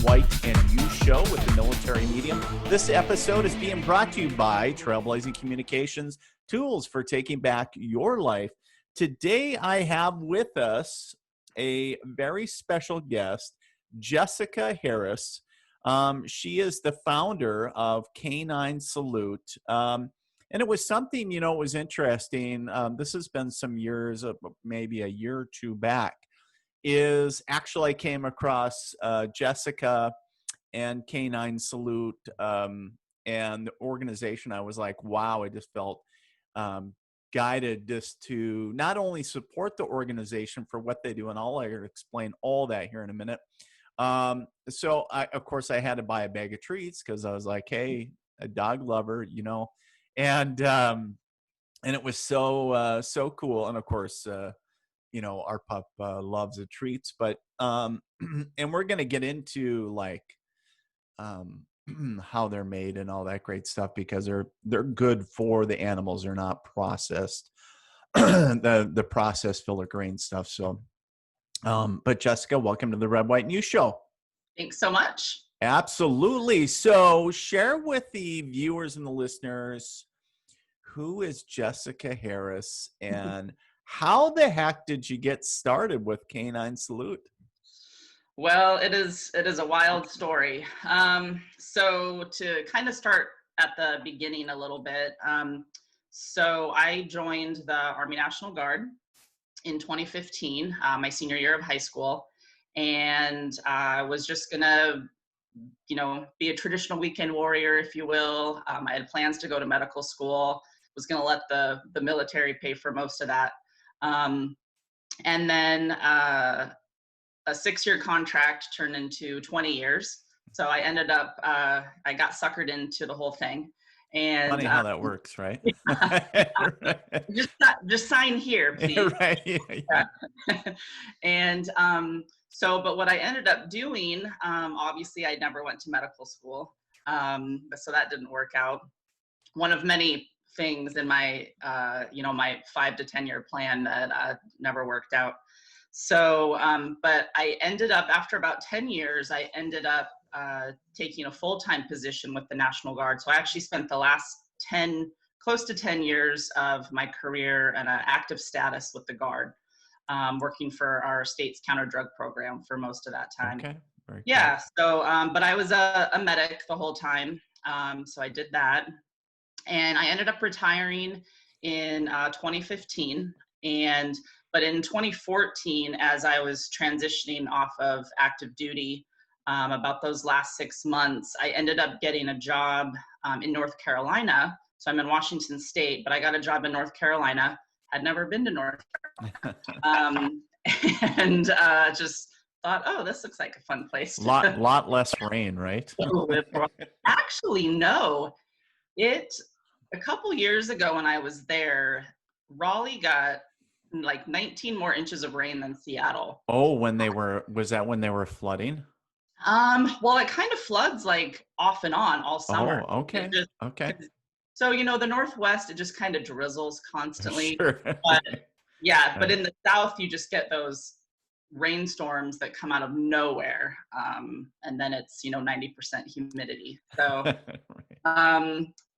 White and You Show with the Military Medium. This episode is being brought to you by Trailblazing Communications, tools for taking back your life. Today, I have with us a very special guest, Jessica Harris. She is the founder of Canine Salute. And it was something, it was interesting. This has been some years, maybe a year or two back, is actually I came across Jessica and Canine Salute and the organization. I was like, wow, I just felt guided just to not only support the organization for what they do, and I'll explain all that here in a minute. So of course I had to buy a bag of treats because I was like, hey, a dog lover, and it was so cool. And of course, our pup loves the treats, but and we're going to get into like how they're made and all that great stuff, because they're good for the animals. They're not processed, the processed filler grain stuff. So but Jessica, welcome to the Red, White, and You Show. Thanks so much. Absolutely. So share with the viewers and the listeners, who is Jessica Harris and how the heck did you get started with Canine Salute? Well, it is a wild story. So to kind of start at the beginning a little bit, so I joined the Army National Guard in 2015, my senior year of high school, and I was just gonna, be a traditional weekend warrior, if you will. I had plans to go to medical school, was gonna let the military pay for most of that. And then a 6-year contract turned into 20 years. So I ended up, I got suckered into the whole thing. And funny how that works, right? just sign here, please. Right. Yeah. And but what I ended up doing, obviously I never went to medical school. So that didn't work out. One of many things in my, my 5 to 10 year plan that never worked out. So, but I ended up, after about 10 years, I ended up taking a full-time position with the National Guard. So I actually spent the last close to 10 years of my career in an active status with the Guard, working for our state's counter-drug program for most of that time. Okay. Very yeah. Cool. So, but I was a medic the whole time. So I did that. And I ended up retiring in 2015. But in 2014, as I was transitioning off of active duty, about those last 6 months, I ended up getting a job in North Carolina. So I'm in Washington State, but I got a job in North Carolina. Had never been to North Carolina. And just thought, oh, this looks like a fun place. Lot less rain, right? Actually, no. A couple years ago when I was there, Raleigh got like 19 more inches of rain than Seattle. Oh, was that when they were flooding? Well, it kind of floods like off and on all summer. Oh, okay. Okay. So, the Northwest, it just kind of drizzles constantly. Sure. But yeah, but in the South, you just get those rainstorms that come out of nowhere. And then it's, 90% humidity. So,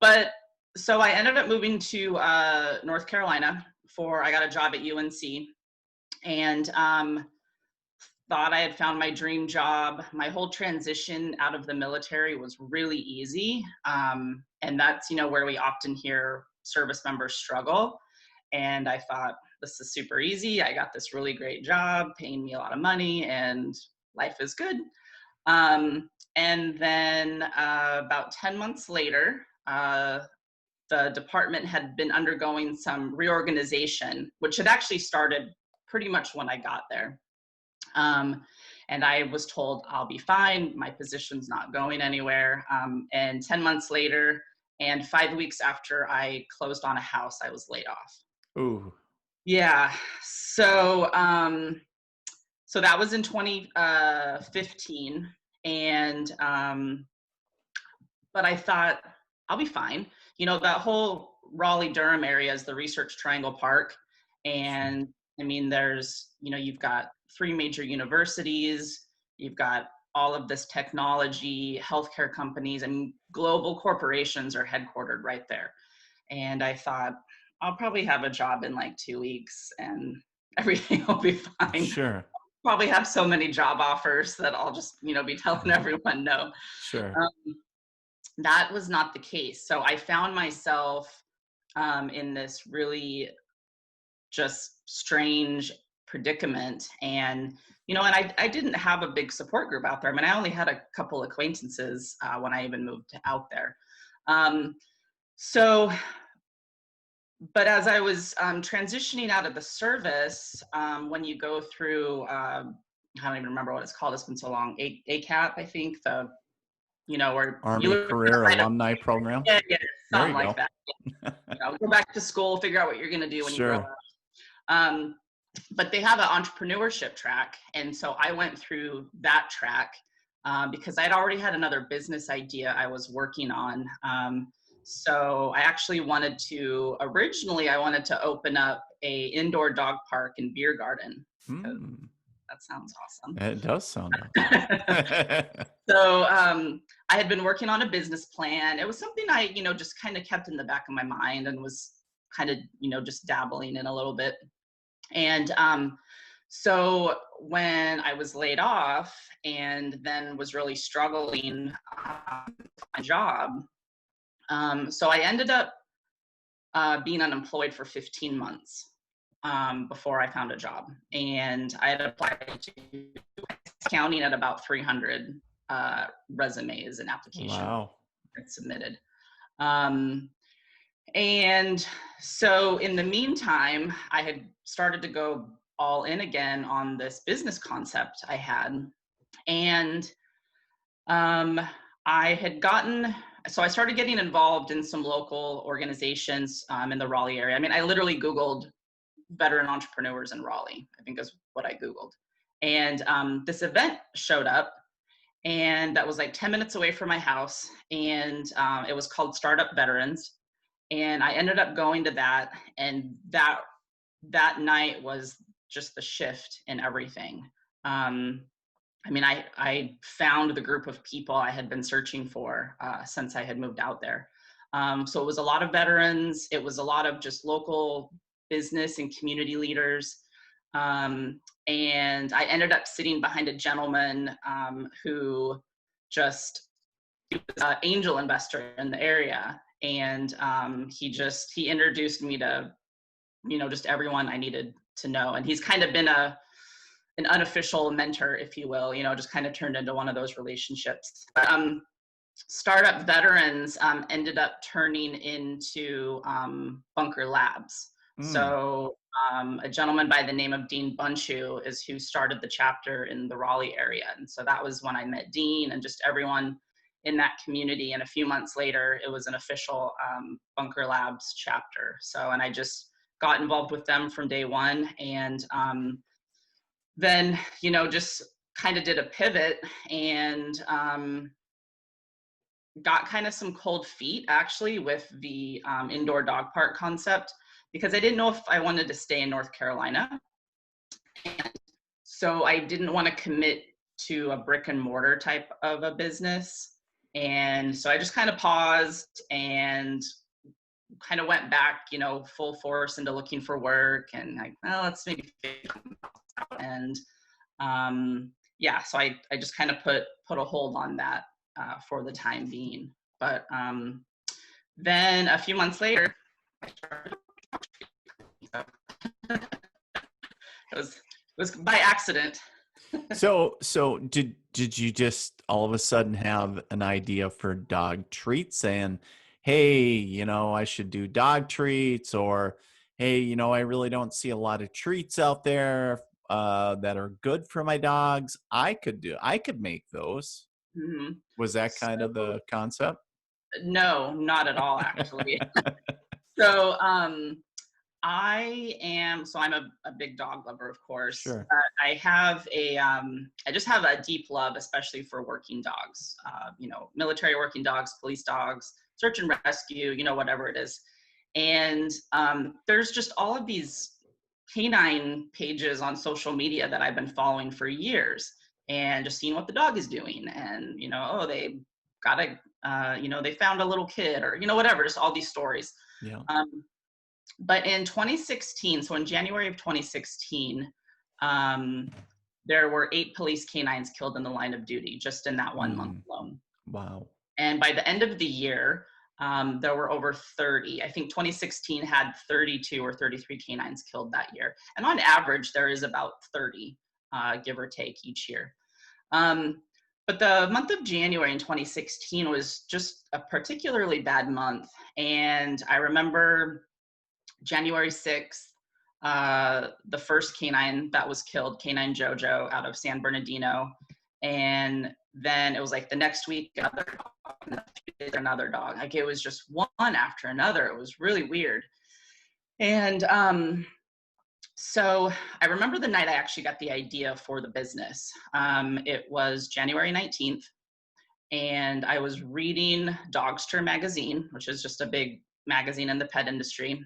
but so I ended up moving to North Carolina I got a job at UNC, and thought I had found my dream job. My whole transition out of the military was really easy. And that's, where we often hear service members struggle. And I thought, this is super easy. I got this really great job, paying me a lot of money, and life is good. And then about 10 months later, the department had been undergoing some reorganization, which had actually started pretty much when I got there. And I was told I'll be fine. My position's not going anywhere. And 10 months later, and 5 weeks after I closed on a house, I was laid off. Ooh. Yeah. So, so that was in 2015. And, but I thought I'll be fine. That whole Raleigh-Durham area is the Research Triangle Park. And I mean, there's, you've got 3 major universities, you've got all of this technology, healthcare companies, and global corporations are headquartered right there. And I thought, I'll probably have a job in like 2 weeks and everything will be fine. Sure. Probably have so many job offers that I'll just, be telling everyone no. Sure. Um, that was not the case. So I found myself in this really just strange predicament. And, and I didn't have a big support group out there. I mean, I only had a couple acquaintances when I even moved out there. So, but as I was transitioning out of the service, when you go through, I don't even remember what it's called. It's been so long. ACAP, I think, where Army you Career Alumni Program. yeah, There something you like go. that. Go back to school, figure out what you're going to do when you grow Sure. up. But they have an entrepreneurship track. And so I went through that track because I'd already had another business idea I was working on. So I actually originally I wanted to open up a indoor dog park and beer garden. That sounds awesome. It does sound awesome. So I had been working on a business plan. It was something I, just kind of kept in the back of my mind and was kind of, just dabbling in a little bit. And so when I was laid off and then was really struggling for my job, so I ended up being unemployed for 15 months before I found a job. And I had applied to counting at about 300 resumes and applications submitted. And so in the meantime, I had started to go all in again on this business concept I had. And so I started getting involved in some local organizations in the Raleigh area. I mean, I literally Googled veteran entrepreneurs in Raleigh, I think is what I Googled. And this event showed up, and that was like 10 minutes away from my house. And it was called Startup Veterans. And I ended up going to that. And that night was just the shift in everything. I mean, I found the group of people I had been searching for since I had moved out there. So it was a lot of veterans. It was a lot of just local business and community leaders. And I ended up sitting behind a gentleman who was an angel investor in the area. And he introduced me to, just everyone I needed to know. And he's kind of been an unofficial mentor, if you will, just kind of turned into one of those relationships. Startup Veterans ended up turning into Bunker Labs. So a gentleman by the name of Dean Bunchu is who started the chapter in the Raleigh area. And so that was when I met Dean and just everyone in that community. And a few months later, it was an official Bunker Labs chapter. So, and I just got involved with them from day one. And then, just kind of did a pivot and got kind of some cold feet actually with the indoor dog park concept, because I didn't know if I wanted to stay in North Carolina. And so I didn't want to commit to a brick and mortar type of a business. And so I just kind of paused and kind of went back, full force into looking for work, and like, well, let's maybe and so I just kind of put a hold on that for the time being. But then a few months later, I started. It was by accident. So did you just all of a sudden have an idea for dog treats and, hey, I should do dog treats, or, hey, I really don't see a lot of treats out there that are good for my dogs. I could make those. Mm-hmm. Was that kind of the concept? No, not at all, actually. So I'm a big dog lover, of course. Sure. I just have a deep love, especially for working dogs, military working dogs, police dogs, search and rescue, whatever it is. And there's just all of these canine pages on social media that I've been following for years. and just seeing what the dog is doing. And, oh, they got they found a little kid, or, whatever, just all these stories. Yeah. But in 2016, so in January of 2016, there were 8 police canines killed in the line of duty just in that 1 month alone. Wow. And by the end of the year, there were over 30. I think 2016 had 32 or 33 canines killed that year. And on average, there is about 30, give or take, each year. But the month of January in 2016 was just a particularly bad month. And I remember January 6th, the first canine that was killed, canine Jojo, out of San Bernardino. And then it was like the next week, another dog. Like, it was just one after another. It was really weird. And so I remember the night I actually got the idea for the business. It was January 19th, and I was reading Hofstra magazine, which is just a big magazine in the pet industry.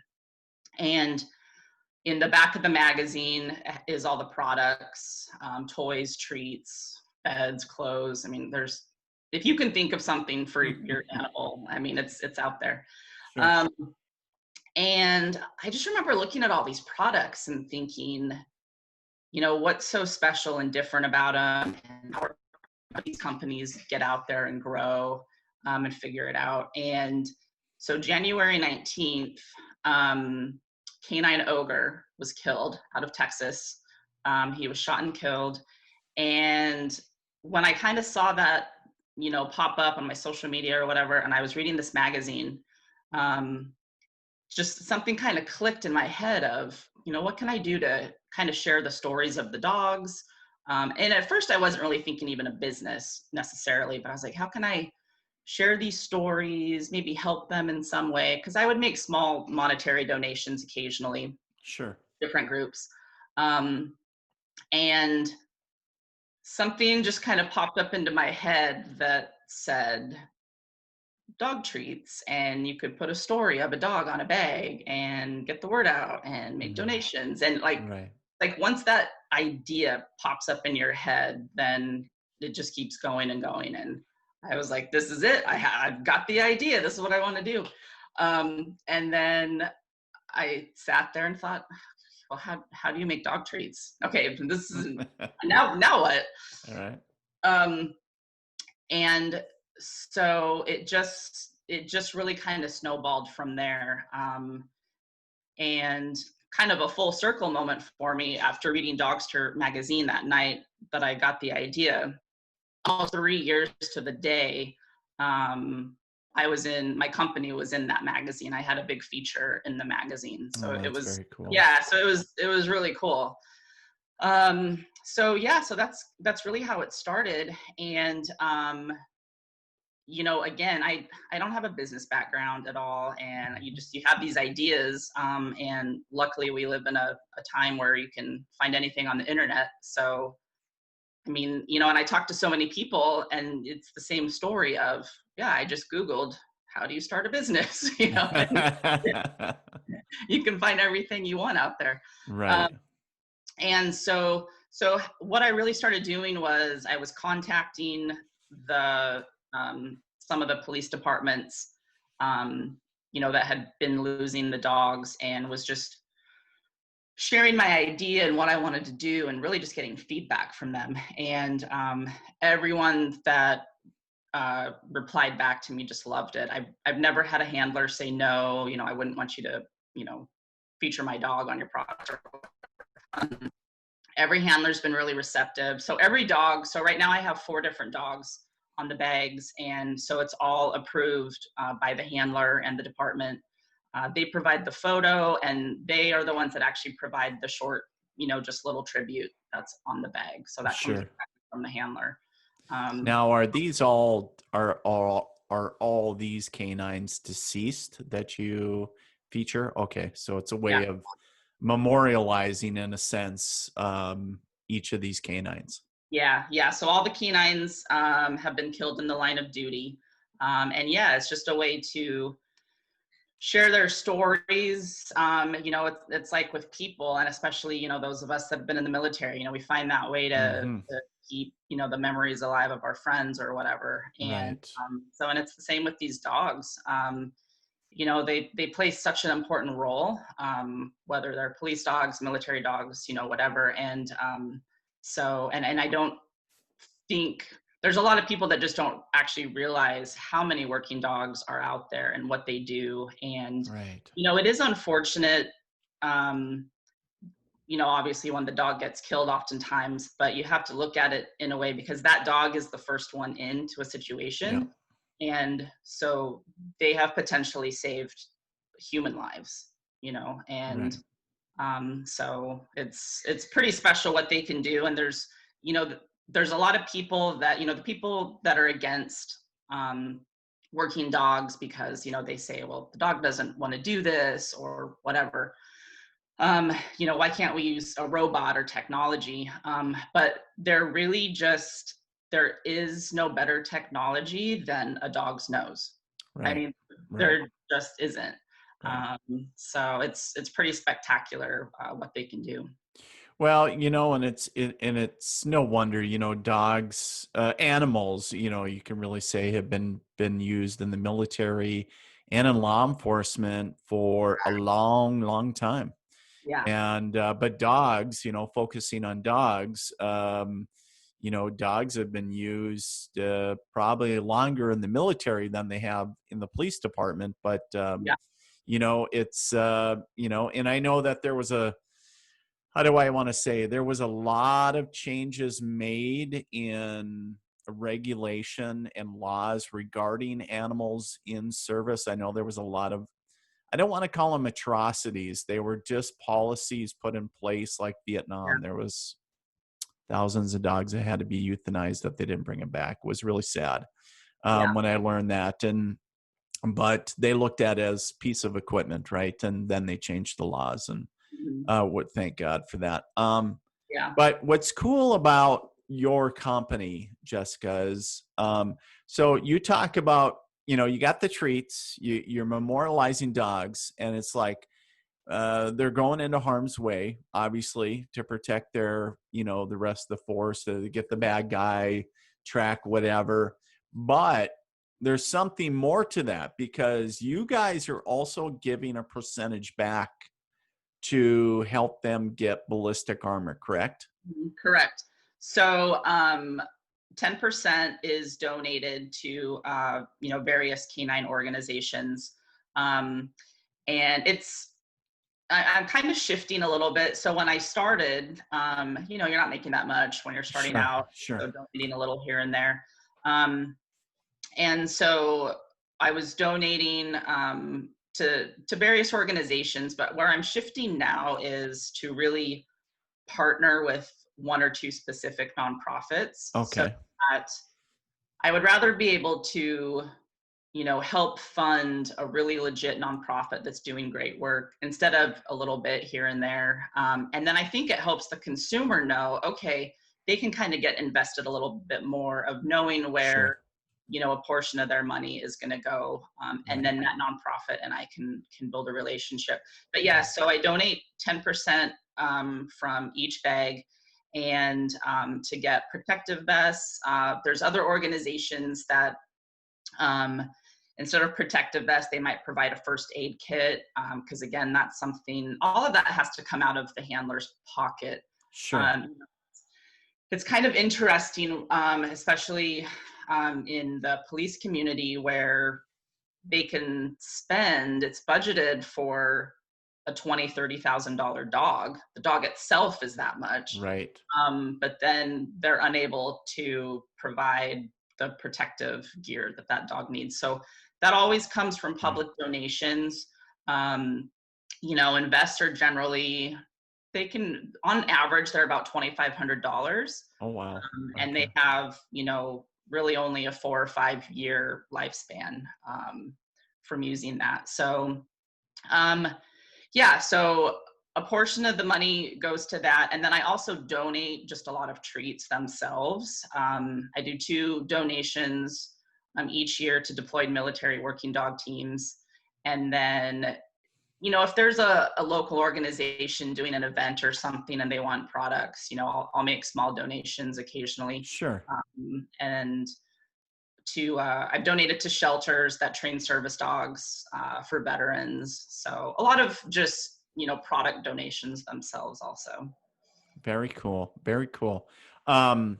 And in the back of the magazine is all the products, toys, treats, beds, clothes. I mean, if you can think of something for your animal, I mean, it's out there. Sure. And I just remember looking at all these products and thinking, what's so special and different about them, and how these companies get out there and grow and figure it out. And so January 19th, Canine Ogre was killed out of Texas. He was shot and killed. And when I kind of saw that, pop up on my social media or whatever, and I was reading this magazine, just something kind of clicked in my head of, what can I do to kind of share the stories of the dogs? And at first I wasn't really thinking even a business necessarily, but I was like, how can I share these stories, maybe help them in some way? Because I would make small monetary donations occasionally. Sure. Different groups. And something just kind of popped up into my head that said dog treats, and you could put a story of a dog on a bag and get the word out and make donations. And like once that idea pops up in your head, then it just keeps going and going. And I was like, this is it. I've got the idea. This is what I want to do. And then I sat there and thought, well, how do you make dog treats? Okay, this is now what? All right. And so it just really kind of snowballed from there. And kind of a full circle moment for me after reading Hofstra magazine that night that I got the idea. Almost 3 years to the day, my company was in that magazine. I had a big feature in the magazine. So it was very cool. Yeah, so it was really cool. So that's really how it started. And again, I don't have a business background at all, and you have these ideas, and luckily we live in a time where you can find anything on the internet. So I mean, and I talked to so many people, and it's the same story of, I just Googled, how do you start a business? You can find everything you want out there. Right. And so what I really started doing was I was contacting some of the police departments, that had been losing the dogs, and was just sharing my idea and what I wanted to do, and really just getting feedback from them. And everyone that replied back to me just loved it. I've never had a handler say no, I wouldn't want you to, feature my dog on your product. Every handler's been really receptive. So right now I have 4 different dogs on the bags, and so it's all approved by the handler and the department. They provide the photo, and they are the ones that actually provide the short, just little tribute that's on the bag. So that comes from the handler. Now, are all these canines deceased that you feature? Okay, so it's a way of memorializing, in a sense, each of these canines. Yeah. So all the canines have been killed in the line of duty. And it's just a way to share their stories. It's like with people, and especially, those of us that have been in the military, we find that way to keep, the memories alive of our friends or whatever. And Right. and it's the same with these dogs. They play such an important role, whether they're police dogs, military dogs, whatever. And and I don't think there's a lot of people that just don't actually realize how many working dogs are out there and what they do. And, Right. it is unfortunate, um, obviously when the dog gets killed oftentimes, but you have to look at it in a way because that dog is the first one into a Yeah. situation. And so they have potentially saved human lives, and Right. so it's pretty special what they can do. And there's a lot of people that, the people that are against working dogs because, they say, well, the dog doesn't want to do this or whatever. Why can't we use a robot or technology? But there is no better technology than a dog's nose. I Right. mean, Right. there just isn't. Right. So it's pretty spectacular what they can do. Well, and it's no wonder, dogs, animals, you can really say have been used in the military and in law enforcement for a long, long time. Yeah, And but dogs, focusing on dogs, dogs have been used probably longer in the military than they have in the police department. But yeah, it's and I know that there was a how do I want to say there was a lot of changes made in regulation and laws regarding animals in service. I know there was a lot of, I don't want to call them atrocities. They were just policies put in place like yeah, Vietnam. There was thousands of dogs that had to be euthanized if they didn't bring them back. It was really sad yeah. when I learned that. But they looked at it as piece of equipment, right? And then they changed the laws, and Mhm. thank God for that. Yeah, But what's cool about your company, Jessica, is so you talk about, you got the treats, you're memorializing dogs, and it's like they're going into harm's way, obviously, to protect their, the rest of the force, to get the bad guy, track whatever. But there's something more to that because you guys are also giving a percentage back to help them get ballistic armor, correct? correct. So 10% is donated to various canine organizations. Um, and I'm kind of shifting a little bit. So when I started, you're not making that much when you're starting Sure, out, so sure. donating a little here and there. Um, and so I was donating to various organizations, but where I'm shifting now is to really partner with one or two specific nonprofits, so Okay. that I would rather be able to, help fund a really legit nonprofit that's doing great work instead of a little bit here and there. And then I think it helps the consumer know, okay, they can kind of get invested a little bit more of knowing Sure. where, a portion of their money is going to go. And Right. then that nonprofit and I can build a relationship. But yeah, Right. so I donate 10% from each bag and to get protective vests. There's other organizations that instead of protective vest, they might provide a first aid kit. Because again, that's something, all of that has to come out of the handler's pocket. Sure. Um, it's kind of interesting, especially in the police community where they can spend, it's budgeted for a $20,000-$30,000 dog. The dog itself is that much. Right. But then they're unable to provide the protective gear that that dog needs. So that always comes from Right. public donations. Um, invests are generally, they can, on average, they're about $2,500. Oh, wow. And Okay. they have, really only a 4 or 5 year lifespan from using that. So, yeah, so a portion of the money goes to that. And then I also donate just a lot of treats themselves. I do 2 donations each year to deployed military working dog teams. And then if there's a local organization doing an event or something and they want products, I'll make small donations occasionally. Sure. And I've donated to shelters that train service dogs for veterans. So a lot of just, product donations themselves also. Very cool. Very cool. Um,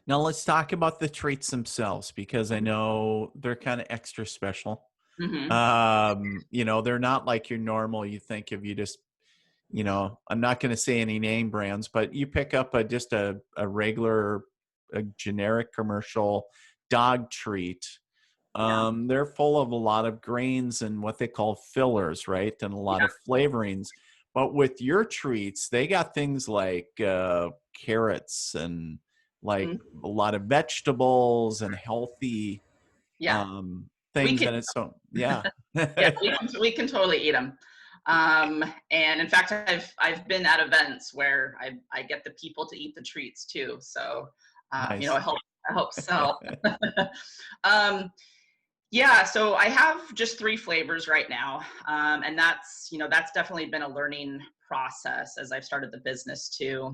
Now let's talk about the treats themselves because I know they're kind of extra special. Hmm. They're not like your normal, you think if you just, I'm not going to say any name brands, but you pick up just a regular, a generic commercial dog treat. Yeah. They're full of a lot of grains and what they call fillers, right? And a lot Yeah. of flavorings. But with your treats, they got things like carrots and like Mhm. a lot of vegetables and healthy Yeah. We things can, in it. So yeah. yeah, we can totally eat them. And in fact, I've been at events where I get the people to eat the treats too. So, Nice. I hope sell. um, yeah, so I have just 3 flavors right now. And that's definitely been a learning process as I've started the business too.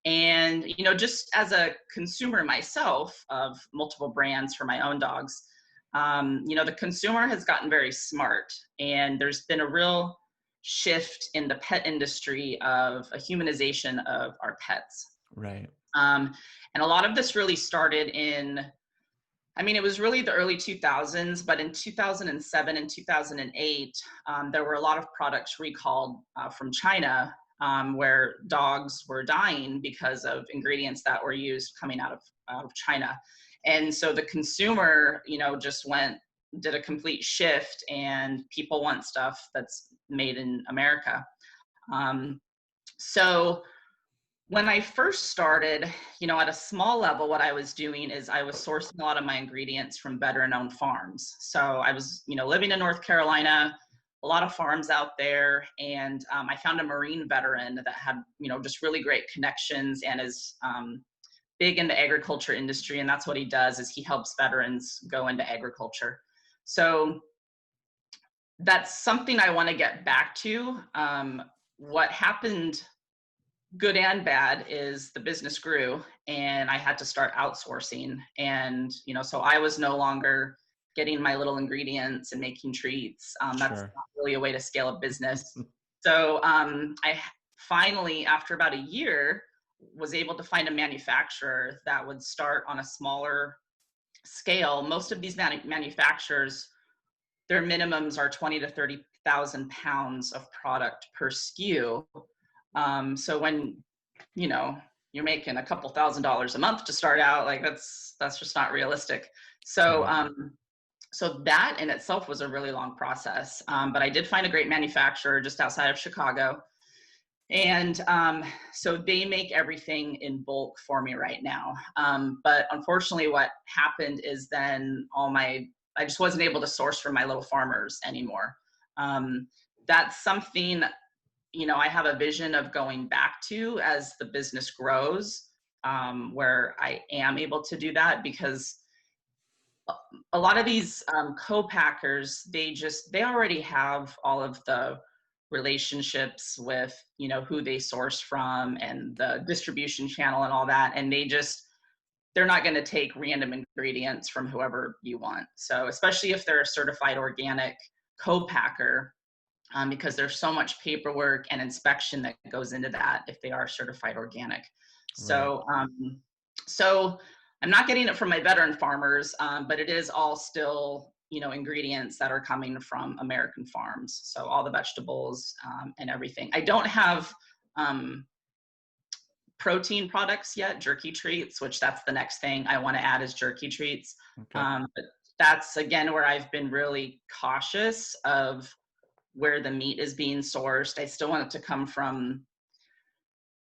And, just as a consumer myself of multiple brands for my own dogs, the consumer has gotten very smart, and there's been a real shift in the pet industry of a humanization of our pets. Right. Um, and a lot of this really started it was really the early 2000s, but in 2007 and 2008, there were a lot of products recalled from China, where dogs were dying because of ingredients that were used coming out of China. And so the consumer, just did a complete shift, and people want stuff that's made in America. Um, so when I first started, at a small level, what I was doing is I was sourcing a lot of my ingredients from veteran-owned farms. So I was, living in North Carolina, a lot of farms out there, and I found a Marine veteran that had, just really great connections and is big in the agriculture industry. And that's what he does, is he helps veterans go into agriculture. So that's something I want to get back to. What happened, good and bad, is the business grew and I had to start outsourcing. And, so I was no longer getting my little ingredients and making treats. That's Sure. not really a way to scale a business. So I finally, after about a year, was able to find a manufacturer that would start on a smaller scale. Most of these manufacturers, their minimums are 20 to 30,000 pounds of product per SKU. So when, you know, you're making a couple $1,000s a month to start out, like that's just not realistic. So, Right. so that in itself was a really long process. But I did find a great manufacturer just outside of Chicago. And so they make everything in bulk for me right now. But unfortunately, what happened is then I just wasn't able to source from my little farmers anymore. That's something, I have a vision of going back to as the business grows, where I am able to do that, because a lot of these co-packers, they already have all of the relationships with, who they source from and the distribution channel and all that. And they're not going to take random ingredients from whoever you want. So especially if they're a certified organic co-packer, because there's so much paperwork and inspection that goes into that if they are certified organic. Right. So I'm not getting it from my veteran farmers, but it is all still, ingredients that are coming from American farms. So all the vegetables and everything. I don't have protein products yet, jerky treats, which that's the next thing I want to add, is jerky treats. Okay. But that's again where I've been really cautious of where the meat is being sourced. I still want it to come from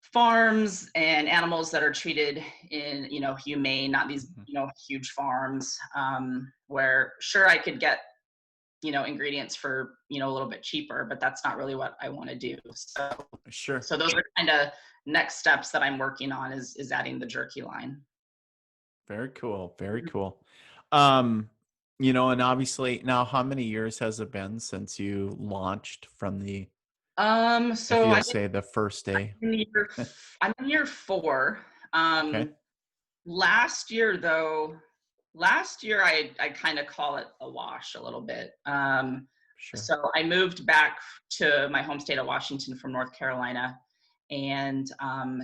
farms and animals that are treated in, humane, not these, Mhm. huge farms, where sure I could get, ingredients for, a little bit cheaper, but that's not really what I want to do. Sure. So those are kind of next steps that I'm working on, is adding the jerky line. Very cool. Very cool. Um, And obviously now, how many years has it been since you launched from if So you'll say the first day? I'm in year 4. Okay. Um, last year though, last year I kind of call it a wash a little bit. Sure. So I moved back to my home state of Washington from North Carolina, and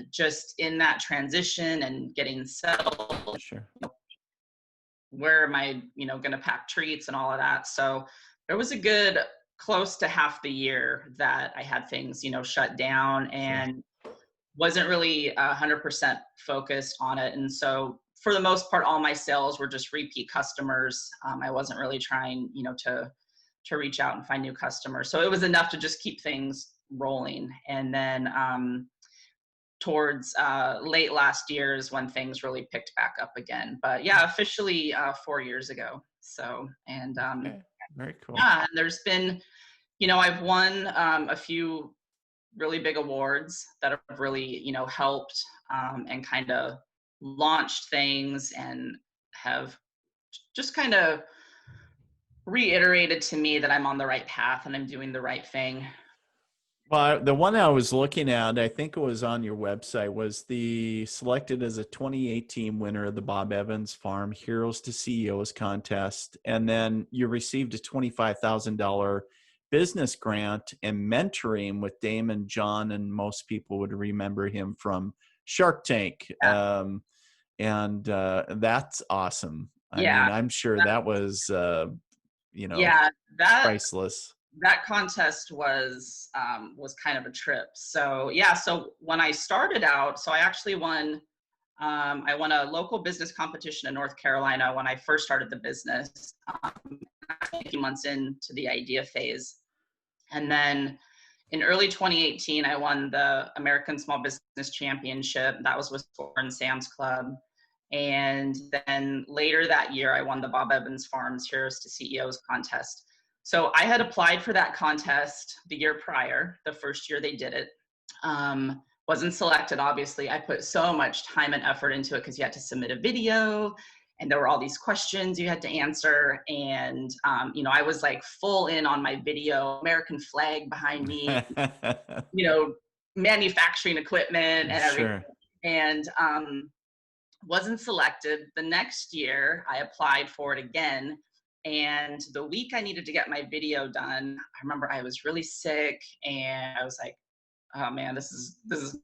just in that transition and getting settled, Sure. where am I, going to pack treats and all of that. So there was a good close to half the year that I had things, shut down Sure. and wasn't really 100% focused on it. And so for the most part, all my sales were just repeat customers. I wasn't really trying, to reach out and find new customers. So it was enough to just keep things rolling. And then towards late last year is when things really picked back up again. But yeah, officially 4 years ago. So, and Okay. Very cool. yeah, and there's been, I've won a few really big awards that have really, helped and kind of launched things and have just kind of reiterated to me that I'm on the right path and I'm doing the right thing. Well, the one I was looking at, I think it was on your website, was the selected as a 2018 winner of the Bob Evans Farm Heroes to CEOs contest. And then you received a $25,000 business grant and mentoring with Damon John, and most people would remember him from Shark Tank. Yeah. And that's awesome. I Yeah. mean, I'm sure that was, Yeah. That priceless. that contest was kind of a trip. So yeah, so when I started out, so I actually won. I won a local business competition in North Carolina when I first started the business, a few months into the idea phase. And then in early 2018, I won the American Small Business Championship. That was with Ford and Sam's Club. And then later that year, I won the Bob Evans Farms Heroes to CEOs contest. So I had applied for that contest the year prior, the first year they did it. Wasn't selected, obviously. I put so much time and effort into it because you had to submit a video and there were all these questions you had to answer. And, I was like full in on my video, American flag behind me, manufacturing equipment and everything. Sure. And wasn't selected. The next year, I applied for it again. And the week I needed to get my video done, I remember I was really sick and I was like, oh man, this is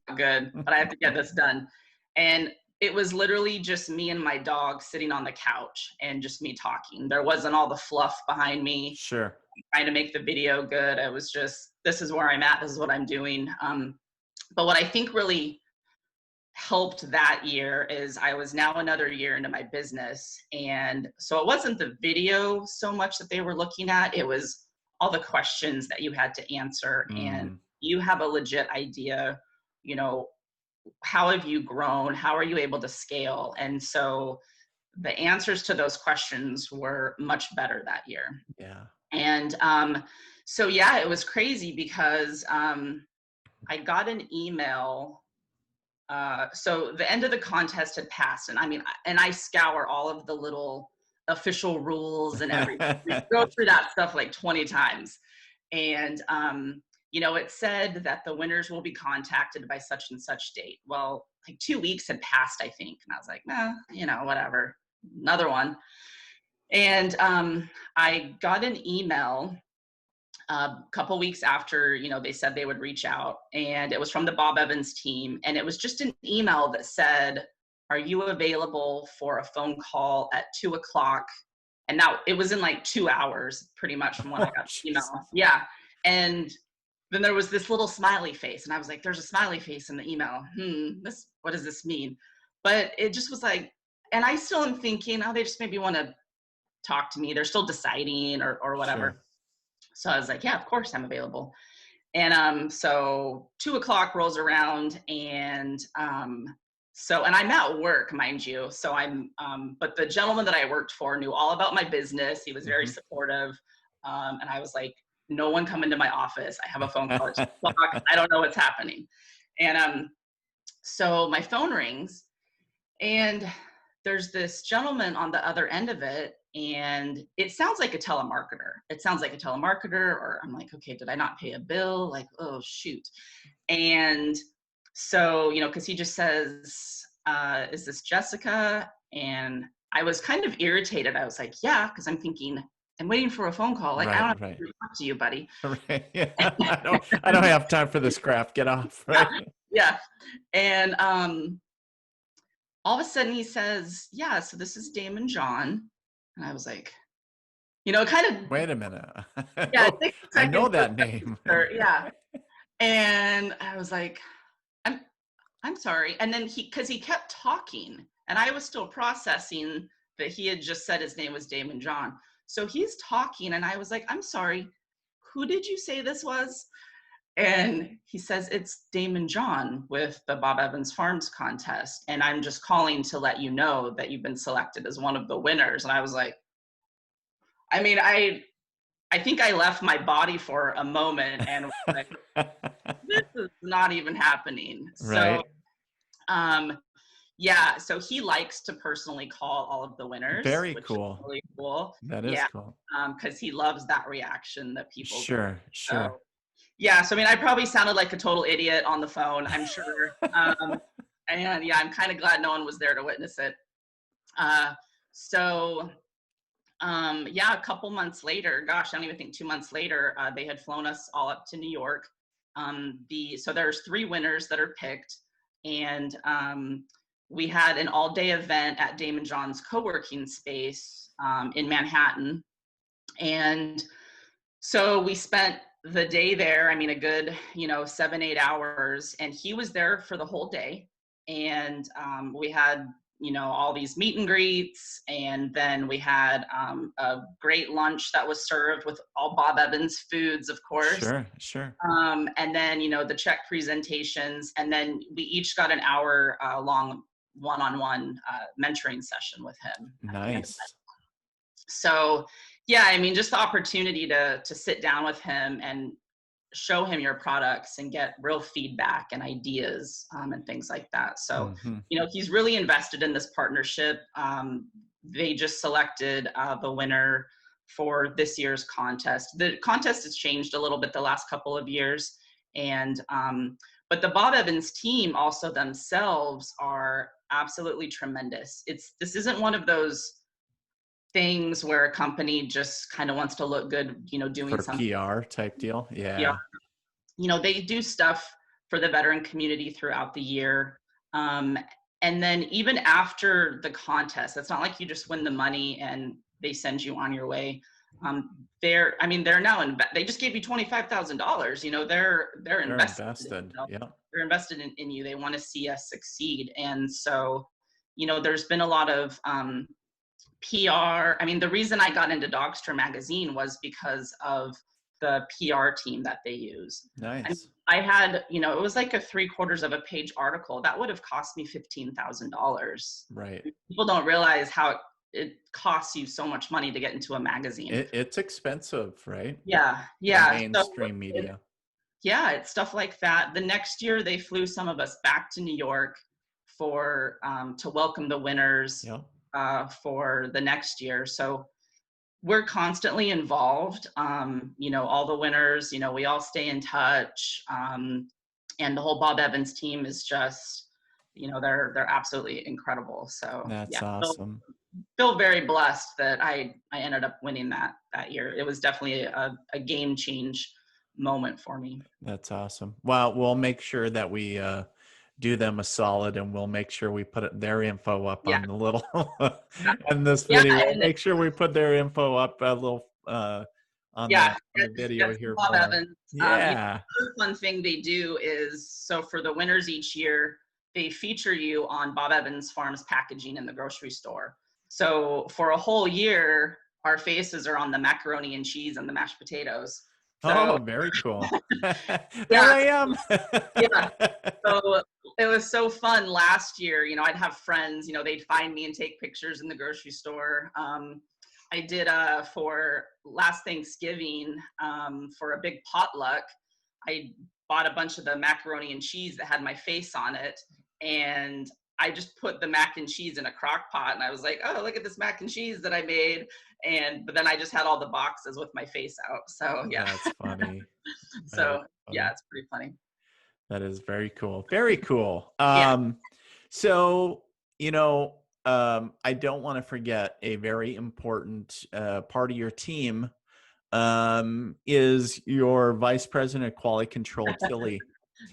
not good, but I have to get this done. And it was literally just me and my dog sitting on the couch and just me talking. There wasn't all the fluff behind me Sure. trying to make the video good. I was just, this is where I'm at. This is what I'm doing. But what I think really helped that year is I was now another year into my business. And so it wasn't the video so much that they were looking at, it was all the questions that you had to answer. And Mm, you have a legit idea, you know, how have you grown? How are you able to scale? And so the answers to those questions were much better that year. yeah. And so, yeah, it was crazy because I got an email. So the end of the contest had passed, and I scour all of the little official rules and everything. We go through that stuff like 20 times. And, it said that the winners will be contacted by such and such date. Well, like 2 weeks had passed, I think. And I was like, nah, whatever, another one. And I got an email a couple weeks after, they said they would reach out, and it was from the Bob Evans team. And it was just an email that said, are you available for a phone call at 2:00? And now it was in like 2 hours, pretty much from when I Oh, got the email. Jesus. Yeah. And then there was this little smiley face. And I was like, there's a smiley face in the email. What does this mean? But it just was like, and I still am thinking, oh, they just maybe want to talk to me. They're still deciding or whatever. Sure. So I was like, yeah, of course I'm available. And so 2:00 rolls around, and and I'm at work, mind you. So but the gentleman that I worked for knew all about my business. He was very Mhm. supportive. And I was like, no one come into my office. I have a phone call at 2:00. I don't know what's happening. And so my phone rings, and there's this gentleman on the other end of it. and it sounds like a telemarketer. Or I'm like, okay, did I not pay a bill? Like, oh shoot. And so, because he just says, is this Jessica? And I was kind of irritated. I was like, yeah, because I'm thinking, I'm waiting for a phone call. Like, I don't have Right. to talk to you, buddy. Right. Yeah. I don't have time for this crap. Get off. Right. Yeah. And all of a sudden he says, yeah, so this is Damon John. And I was like, kind of, Wait a minute. yeah, Oh, 6 I know seconds. that name. Yeah. And I was like, I'm sorry. And then because he kept talking, and I was still processing that he had just said his name was Damon John. So he's talking, and I was like, I'm sorry, who did you say this was? And he says, it's Damon John with the Bob Evans Farms contest. And I'm just calling to let you know that you've been selected as one of the winners. And I was like, I mean, I think I left my body for a moment and was like, this is not even happening. Right. So, yeah, so he likes to personally call all of the winners. Very which cool. is really cool. That is Yeah, cool. because he loves that reaction that people give. Sure. So, yeah, so I mean, I probably sounded like a total idiot on the phone, I'm sure. And yeah, I'm kind of glad no one was there to witness it. Yeah, a couple months later, gosh, I don't even think 2 months later, they had flown us all up to New York. So there's 3 winners that are picked, and we had an all-day event at Damon John's co-working space in Manhattan. And so we spent the day there, I mean, a good, 7-8 hours, and he was there for the whole day. And we had, all these meet and greets, and then we had a great lunch that was served with all Bob Evans foods, of course. Sure. And then, the check presentations, and then we each got an hour long one-on-one mentoring session with him. Nice. So, yeah, I mean, just the opportunity to sit down with him and show him your products and get real feedback and ideas and things like that. So, he's really invested in this partnership. They just selected the winner for this year's contest. The contest has changed a little bit the last couple of years. And, but the Bob Evans team also themselves are absolutely tremendous. This isn't one of those things where a company just kind of wants to look good, doing for something. PR type deal. Yeah. They do stuff for the veteran community throughout the year. And then even after the contest, it's not like you just win the money and they send you on your way. They're now they just gave you $25,000. They're invested. Yeah. They're invested in you. They want to see us succeed. And so, there's been a lot of PR. I mean, the reason I got into Dogstra magazine was because of the PR team that they use. Nice. I had, it was like a 3/4 of a page article that would have cost me $15,000. Right. People don't realize how it costs you so much money to get into a magazine. It's expensive, right? Yeah. The mainstream media. It's stuff like that. The next year they flew some of us back to New York for to welcome the winners. Yeah. For the next year. So we're constantly involved. All the winners, we all stay in touch. And the whole Bob Evans team is just, they're absolutely incredible. So that's awesome. Feel very blessed that I ended up winning that year. It was definitely a game change moment for me. That's awesome. Well, we'll make sure that we do them a solid, and we'll make sure we put their info up on the little in this video. We'll make sure we put their info up a little on the video here. Bob Evans. Yeah. The fun thing they do is, so for the winners each year, they feature you on Bob Evans Farms packaging in the grocery store. So for a whole year, our faces are on the macaroni and cheese and the mashed potatoes. So, very cool. There I am. So it was so fun last year. I'd have friends, they'd find me and take pictures in the grocery store. I did for last Thanksgiving for a big potluck. I bought a bunch of the macaroni and cheese that had my face on it. And I just put the mac and cheese in a crock pot, and I was like, oh, look at this mac and cheese that I made. But then I just had all the boxes with my face out. So yeah. That's funny. That is So yeah, funny. it's pretty funny. That is very cool. Very cool. Yeah. So, I don't want to forget a very important part of your team is your vice president of quality control, Tilly.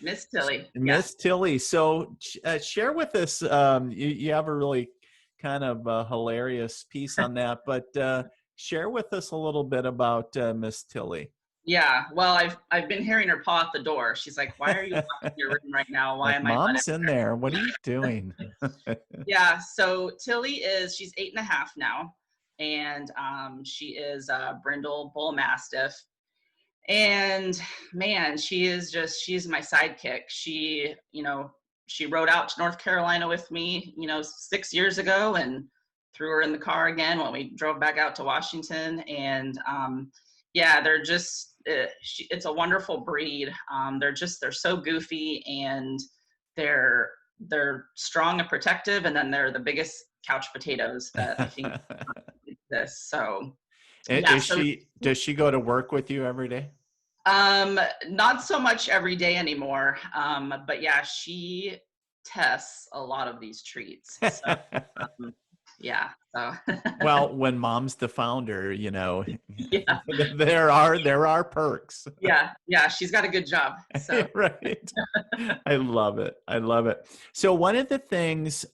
Miss Tilly. Yeah. Miss Tilly. So share with us, you have a really kind of hilarious piece on that, but share with us a little bit about Miss Tilly. Yeah. Well, I've been hearing her paw at the door. She's like, why are you in your room right now? Why Like, am I not in mom's in there. What are you doing? Yeah, so she's 8.5 now, and she is a Brindle Bull Mastiff. And man, she's my sidekick. She rode out to North Carolina with me, 6 years ago, and threw her in the car again when we drove back out to Washington. And yeah, they're just, it's a wonderful breed. They're so goofy, and they're strong and protective, and then they're the biggest couch potatoes that I think exist. So yeah, Does she go to work with you every day? not so much every day anymore. But yeah, she tests a lot of these treats. So yeah. So Well, when mom's the founder, yeah. there are perks. Yeah, she's got a good job. So Right. I love it. I love it. So one of the things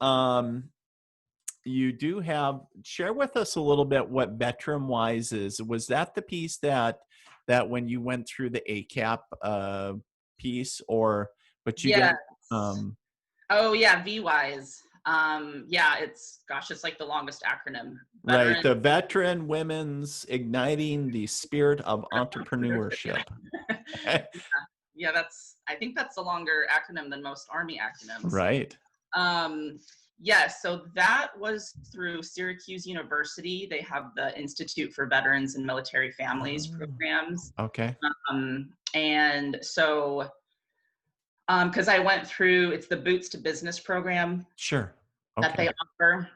you do have, share with us a little bit what Veteran Wise is. Was that the piece that when you went through the ACAP piece, but you yeah. get Oh yeah, VWise. Yeah, it's like the longest acronym. right, the Veteran Women's Igniting the Spirit of Entrepreneurship. Yeah, I think that's a longer acronym than most Army acronyms. Right. Yeah, so that was through Syracuse University. They have the Institute for Veterans and Military Families programs. Okay. And so, because I went through, it's the Boots to Business program. Sure. Okay. That they offer.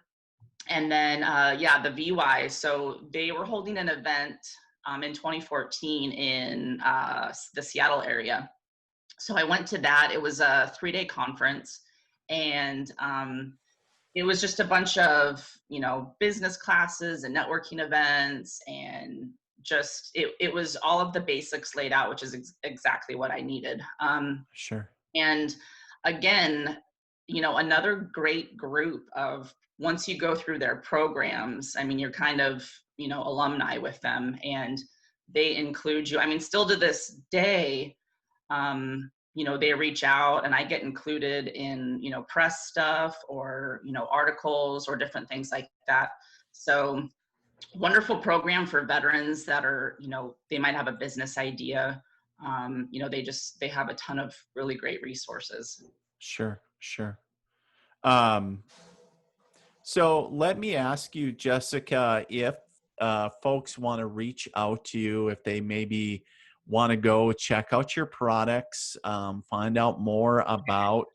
And then, the VY. So they were holding an event in 2014 in the Seattle area. So I went to that. It was a 3-day conference, and it was just a bunch of, business classes and networking events, and just, it was all of the basics laid out, which is exactly what I needed. Sure. And again, another great group of, once you go through their programs, I mean, you're kind of, alumni with them, and they include you. I mean, still to this day, they reach out, and I get included in, press stuff, or, articles or different things like that. So wonderful program for veterans that are, they might have a business idea. They have a ton of really great resources. Sure. So let me ask you, Jessica, if folks want to reach out to you, if they maybe want to go check out your products, find out more about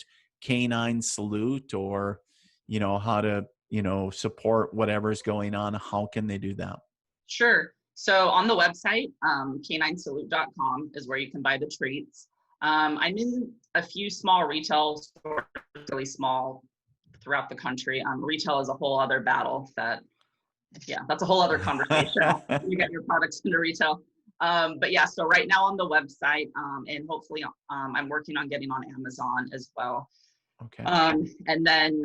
Canine Salute, or, how to, support whatever's going on, how can they do that? Sure. So on the website, caninesalute.com is where you can buy the treats. I'm in a few small retail stores, really small, throughout the country. Retail is a whole other battle that's a whole other conversation. You get your products into retail. But yeah, so right now on the website, and hopefully I'm working on getting on Amazon as well. Okay. And then,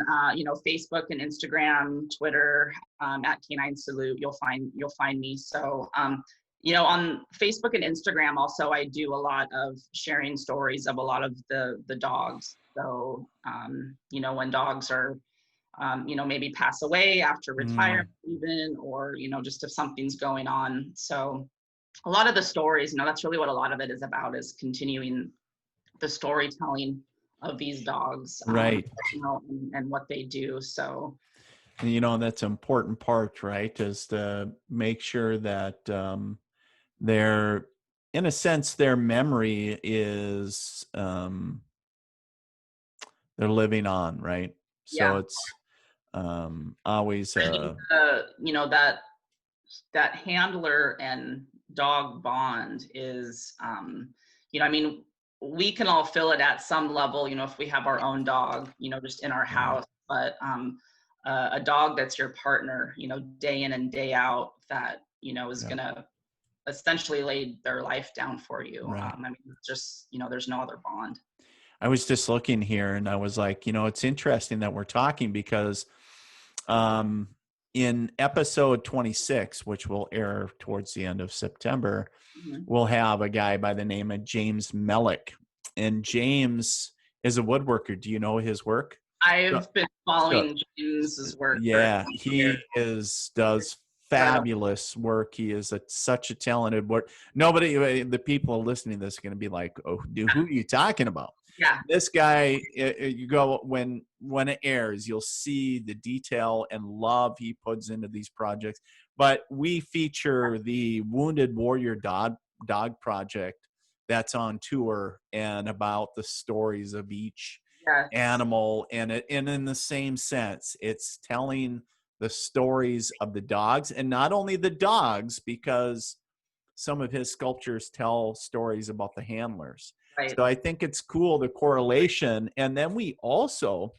Facebook and Instagram, Twitter, at Canine Salute, you'll find me. So, on Facebook and Instagram, also, I do a lot of sharing stories of a lot of the dogs. So, when dogs are, maybe pass away after retirement even, or, just if something's going on. So a lot of the stories, that's really what a lot of it is about, is continuing the storytelling of these dogs, right. And what they do. So, and that's an important part, right? Is to make sure that in a sense, their memory is they're living on, right? So Yeah. it's always I think that handler and dog bond is, I mean, we can all feel it at some level, if we have our own dog, just in our right, house. But a dog that's your partner, day in and day out, that is yeah, gonna essentially lay their life down for you. right. I mean, it's just there's no other bond. I was just looking here and I was like, it's interesting that we're talking because um, in episode 26, which will air towards the end of September, Mhm. we'll have a guy by the name of James Mellick. And James is a woodworker. Do you know his work? So, I've been so following James's work for yeah, years. he does Incredible. fabulous work. He is such a talented work. Nobody, the people listening to this are going to be like, "Oh, dude, who are you talking about?" Yeah, This guy, you go when it airs, you'll see the detail and love he puts into these projects. But we feature the Wounded Warrior Dog Project that's on tour and about the stories of each yes, animal, and in the same sense it's telling the stories of the dogs, and not only the dogs, because some of his sculptures tell stories about the handlers. right. So I think it's cool, the correlation. And then we also,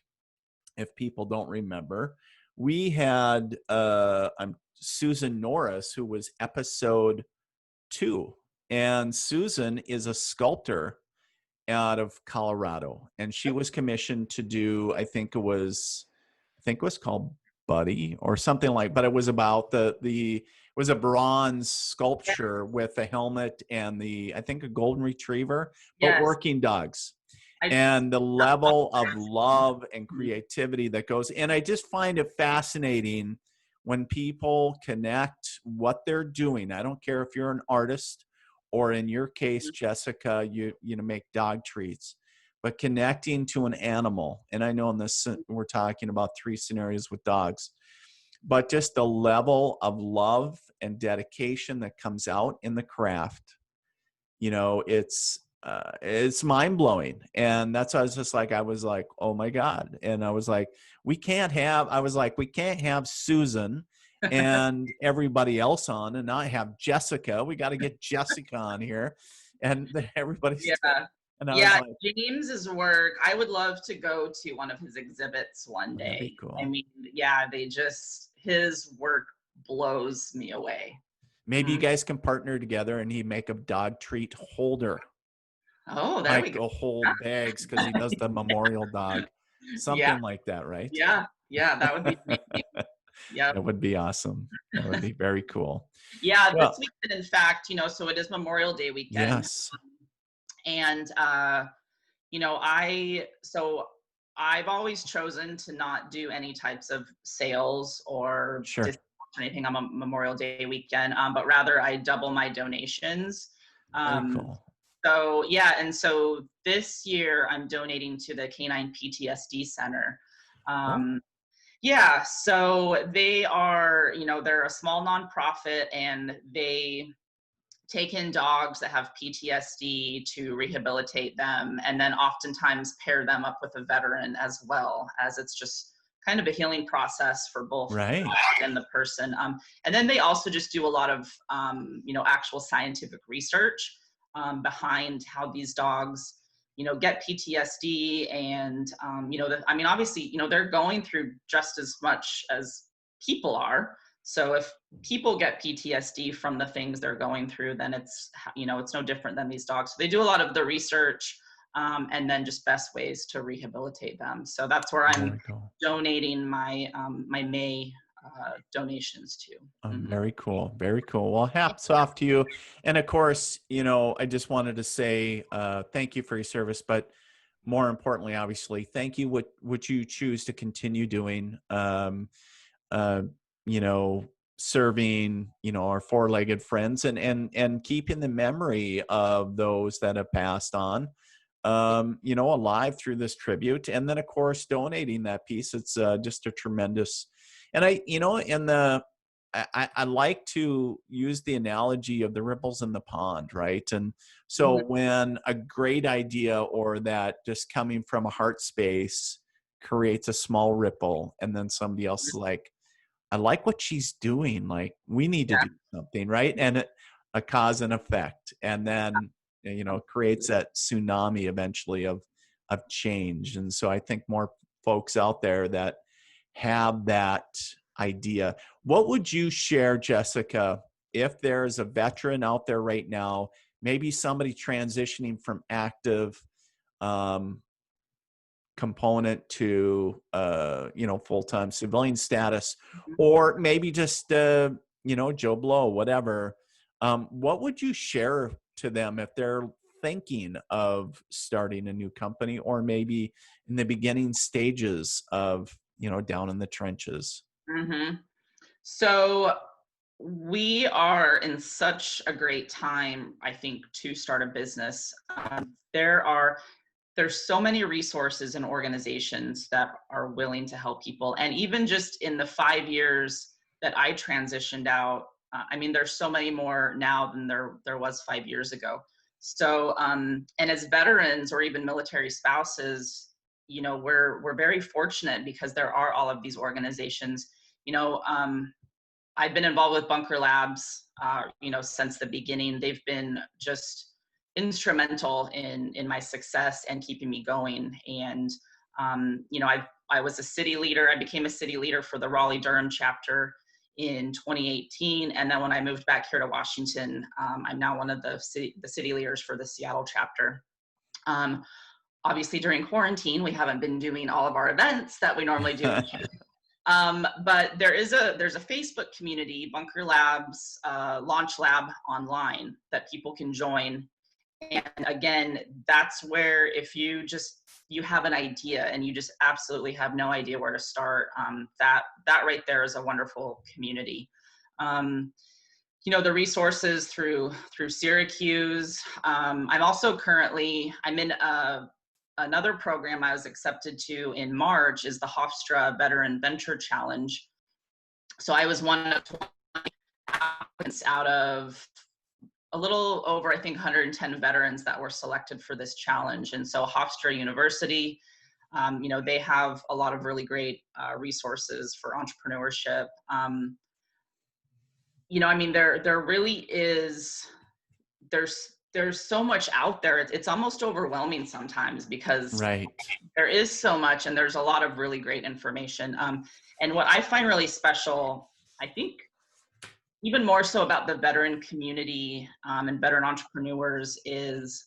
if people don't remember, we had Susan Norris, who was episode 2, and Susan is a sculptor out of Colorado, and she was commissioned to do, I think it was called Buddy or something like, but it was about it was a bronze Yeah, sculpture with a helmet and I think a golden retriever, but yes. working dogs. I And the level of Mhm. love and creativity that goes, and I just find it fascinating when people connect what they're doing. I don't care if you're an artist or, in your case, Jessica, you make dog treats, but connecting to an animal. And I know in this we're talking about 3 scenarios with dogs, but just the level of love and dedication that comes out in the craft, it's mind blowing. And that's why I was like, oh my God. And I was like, we can't have Susan and everybody else on and not have Jessica. We got to get Jessica on here. And everybody's, Yeah. and I was Yeah, like, James's work, I would love to go to one of his exhibits one well, that'd be day. I cool. mean, yeah, his work blows me away. Maybe you Mhm. guys can partner together and he make a dog treat holder, Oh, there we like go. a hold bags, because he does the memorial dog, Yeah, something like that, right? yeah, yeah, that would be amazing. Yep. That would be awesome. That would be very cool. Yeah, this Well, weekend, in fact, so it is Memorial Day weekend. yes, And I've always chosen to not do any types of sales or sure. discounts or anything on Memorial Day weekend, but rather I double my donations. Very Um, cool. so yeah, and so this year I'm donating to the Canine PTSD Center. Oh, Um, yeah, so they're a small nonprofit, and they take in dogs that have PTSD to rehabilitate them, and then oftentimes pair them up with a veteran as well, as it's just kind of a healing process for both the right. dog and the person. And then they also just do a lot of, actual scientific research behind how these dogs, get PTSD. And, obviously, they're going through just as much as people are. So if people get PTSD from the things they're going through, then it's no different than these dogs. So they do a lot of the research, and then just best ways to rehabilitate them. So that's where I'm Very cool. donating my May donations to. Mhm. Very cool. Very cool. Well, hats off to you. And of course, I just wanted to say thank you for your service, but more importantly, obviously, thank you what you choose to continue doing. Uh, you know, Serving, our four-legged friends, and keeping the memory of those that have passed on, alive through this tribute. And then of course, donating that piece. It's just a tremendous, and in the, I like to use the analogy of the ripples in the pond, right? And so Mhm. when a great idea or that just coming from a heart space creates a small ripple, and then somebody else is like, I like what she's doing. Like, we need to Yeah. do something, right? And a cause and effect, and then creates that tsunami eventually of change. And so I think more folks out there that have that idea. What would you share, Jessica, if there's a veteran out there right now, maybe somebody transitioning from active component to full-time civilian status, or maybe just Joe Blow, whatever, what would you share to them if they're thinking of starting a new company, or maybe in the beginning stages of down in the trenches? Mm-hmm. So we are in such a great time, I think, to start a business. There's so many resources and organizations that are willing to help people. And even just in the 5 years that I transitioned out, there's so many more now than there was 5 years ago. So, and as veterans or even military spouses, we're very fortunate because there are all of these organizations. I've been involved with Bunker Labs, since the beginning. They've been just instrumental in my success and keeping me going. And I was a city leader. I became a city leader for the Raleigh-Durham chapter in 2018, and then when I moved back here to Washington, I'm now one of the city leaders for the Seattle chapter. Obviously, during quarantine, we haven't been doing all of our events that we normally do. But there's a Facebook community, Bunker Labs Launch Lab online, that people can join. And again, that's where if you have an idea and you just absolutely have no idea where to start, that right there is a wonderful community. The resources through Syracuse. I'm also I'm in another program I was accepted to in March, is the Hofstra Veteran Venture Challenge. So I was one of 20 applicants out of a little over, I think, 110 veterans that were selected for this challenge. And so Hofstra University, they have a lot of really great resources for entrepreneurship. There really is, there's so much out there. It's almost overwhelming sometimes because Right. there is so much, and there's a lot of really great information. And what I find really special, I think even more so about the veteran community and veteran entrepreneurs, is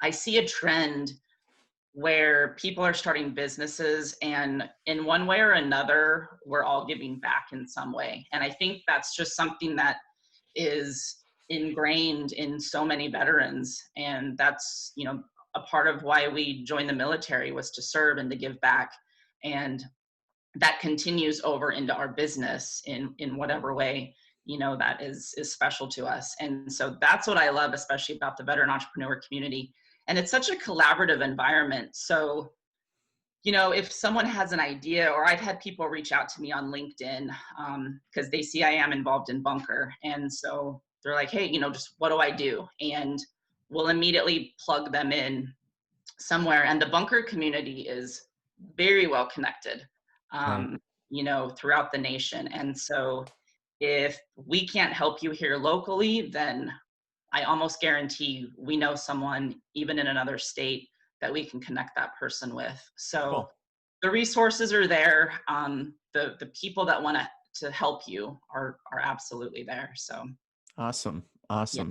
I see a trend where people are starting businesses, and in one way or another, we're all giving back in some way. And I think that's just something that is ingrained in so many veterans. And that's, a part of why we joined the military, was to serve and to give back. And that continues over into our business in whatever way, that is special to us. And so that's what I love, especially about the veteran entrepreneur community. And it's such a collaborative environment. So, if someone has an idea, or I've had people reach out to me on LinkedIn because they see I am involved in Bunker. And so they're like, hey, just what do I do? And we'll immediately plug them in somewhere. And the Bunker community is very well connected, throughout the nation. And so if we can't help you here locally, then I almost guarantee we know someone, even in another state, that we can connect that person with. So cool. The resources are there. The people that want to help you are absolutely there. So awesome. Yeah.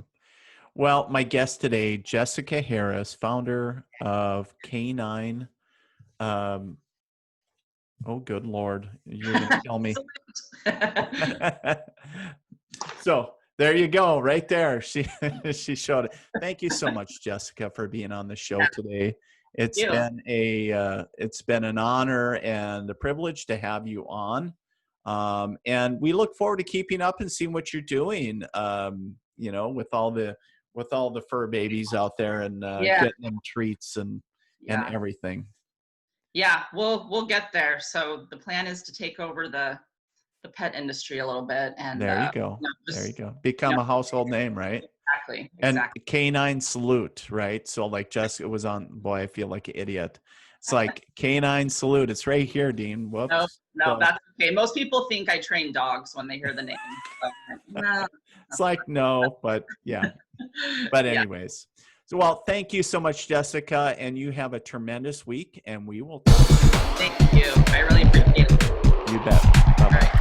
Well, my guest today, Jessica Harris, founder of K9. Oh, good Lord. You're going to kill me. So there you go, right there. She showed it. Thank you so much, Jessica, for being on the show today. It's been an honor and a privilege to have you on. And we look forward to keeping up and seeing what you're doing, with all the fur babies out there, and getting them treats and everything. Yeah, we'll get there. So the plan is to take over the pet industry a little bit, and there you go. There you go. Become a household name, right? Exactly. And Canine Salute, right? So like Jessica was on. Boy, I feel like an idiot. It's like canine salute. It's right here, Dean. Whoops. No, that's okay. Most people think I train dogs when they hear the name. No. It's like, no, but yeah. But Yeah. anyways. So, well, thank you so much, Jessica. And you have a tremendous week, and we will talk. Thank you. I really appreciate it. You bet. Bye-bye. All right.